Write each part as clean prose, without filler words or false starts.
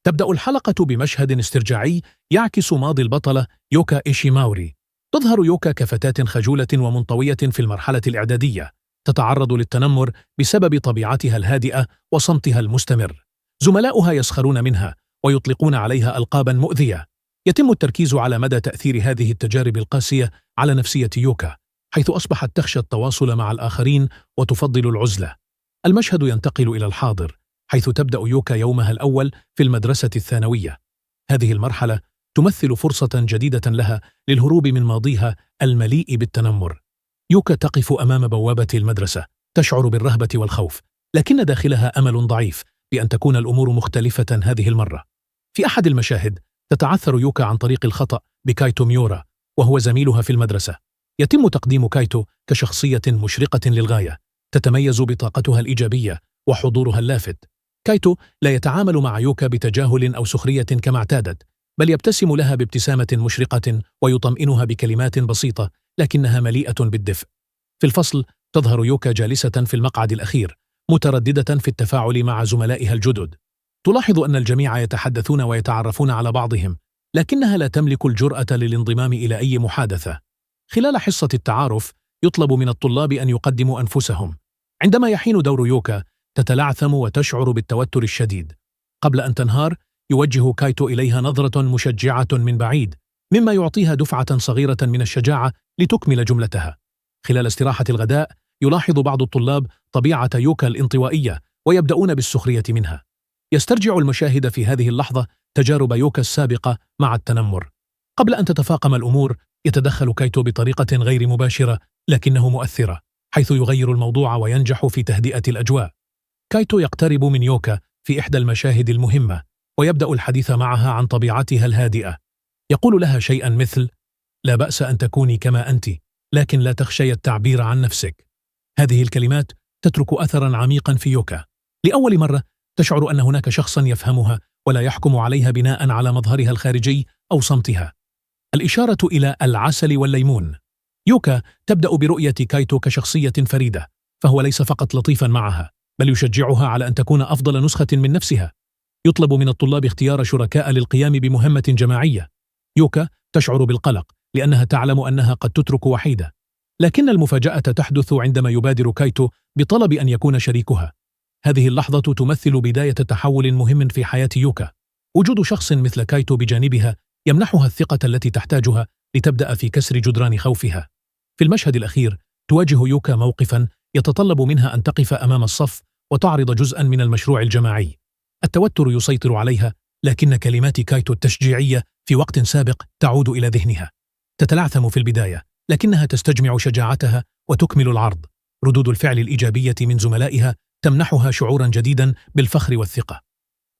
تبدأ الحلقة بمشهد استرجاعي يعكس ماضي البطلة يوكا إيشيماوري. تظهر يوكا كفتاة خجولة ومنطوية في المرحلة الإعدادية، تتعرض للتنمر بسبب طبيعتها الهادئة وصمتها المستمر. زملاؤها يسخرون منها ويطلقون عليها ألقابا مؤذية. يتم التركيز على مدى تأثير هذه التجارب القاسية على نفسية يوكا، حيث أصبحت تخشى التواصل مع الآخرين وتفضل العزلة. المشهد ينتقل إلى الحاضر، حيث تبدأ يوكا يومها الأول في المدرسة الثانوية. هذه المرحلة تمثل فرصة جديدة لها للهروب من ماضيها المليء بالتنمر. يوكا تقف أمام بوابة المدرسة، تشعر بالرهبة والخوف، لكن داخلها أمل ضعيف بأن تكون الأمور مختلفة هذه المرة. في أحد المشاهد تتعثر يوكا عن طريق الخطأ بكايتو ميورا، وهو زميلها في المدرسة. يتم تقديم كايتو كشخصية مشرقة للغاية، تتميز بطاقتها الإيجابية وحضورها اللافت. كايتو لا يتعامل مع يوكا بتجاهل أو سخرية كما اعتادت، بل يبتسم لها بابتسامة مشرقة ويطمئنها بكلمات بسيطة لكنها مليئة بالدفء. في الفصل تظهر يوكا جالسة في المقعد الأخير، مترددة في التفاعل مع زملائها الجدد. تلاحظ أن الجميع يتحدثون ويتعرفون على بعضهم، لكنها لا تملك الجرأة للانضمام إلى أي محادثة. خلال حصة التعارف يطلب من الطلاب أن يقدموا أنفسهم. عندما يحين دور يوكا تتلعثم وتشعر بالتوتر الشديد. قبل أن تنهار يوجه كايتو إليها نظرة مشجعة من بعيد، مما يعطيها دفعة صغيرة من الشجاعة لتكمل جملتها. خلال استراحة الغداء يلاحظ بعض الطلاب طبيعة يوكا الانطوائية ويبدأون بالسخرية منها. يسترجع المشاهد في هذه اللحظة تجارب يوكا السابقة مع التنمر. قبل أن تتفاقم الأمور يتدخل كايتو بطريقة غير مباشرة لكنه مؤثرة، حيث يغير الموضوع وينجح في تهدئة الأجواء. كايتو يقترب من يوكا في إحدى المشاهد المهمة ويبدأ الحديث معها عن طبيعتها الهادئة. يقول لها شيئا مثل: لا بأس أن تكوني كما أنت، لكن لا تخشي التعبير عن نفسك. هذه الكلمات تترك أثرا عميقا في يوكا. لأول مرة تشعر أن هناك شخصا يفهمها ولا يحكم عليها بناء على مظهرها الخارجي أو صمتها. الإشارة إلى العسل والليمون. يوكا تبدأ برؤية كايتو كشخصية فريدة، فهو ليس فقط لطيفا معها، بل يشجعها على أن تكون أفضل نسخة من نفسها. يطلب من الطلاب اختيار شركاء للقيام بمهمة جماعية. يوكا تشعر بالقلق لأنها تعلم أنها قد تترك وحيدة، لكن المفاجأة تحدث عندما يبادر كايتو بطلب أن يكون شريكها. هذه اللحظة تمثل بداية تحول مهم في حياة يوكا. وجود شخص مثل كايتو بجانبها يمنحها الثقة التي تحتاجها لتبدأ في كسر جدران خوفها. في المشهد الأخير تواجه يوكا موقفا يتطلب منها أن تقف أمام الصف وتعرض جزءا من المشروع الجماعي. التوتر يسيطر عليها، لكن كلمات كايتو التشجيعية في وقت سابق تعود إلى ذهنها. تتلعثم في البداية، لكنها تستجمع شجاعتها وتكمل العرض. ردود الفعل الإيجابية من زملائها تمنحها شعورا جديدا بالفخر والثقة.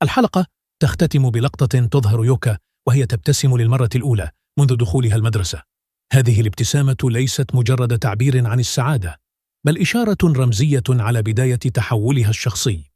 الحلقة تختتم بلقطة تظهر يوكا وهي تبتسم للمرة الأولى منذ دخولها المدرسة. هذه الابتسامة ليست مجرد تعبير عن السعادة، بل إشارة رمزية على بداية تحولها الشخصي.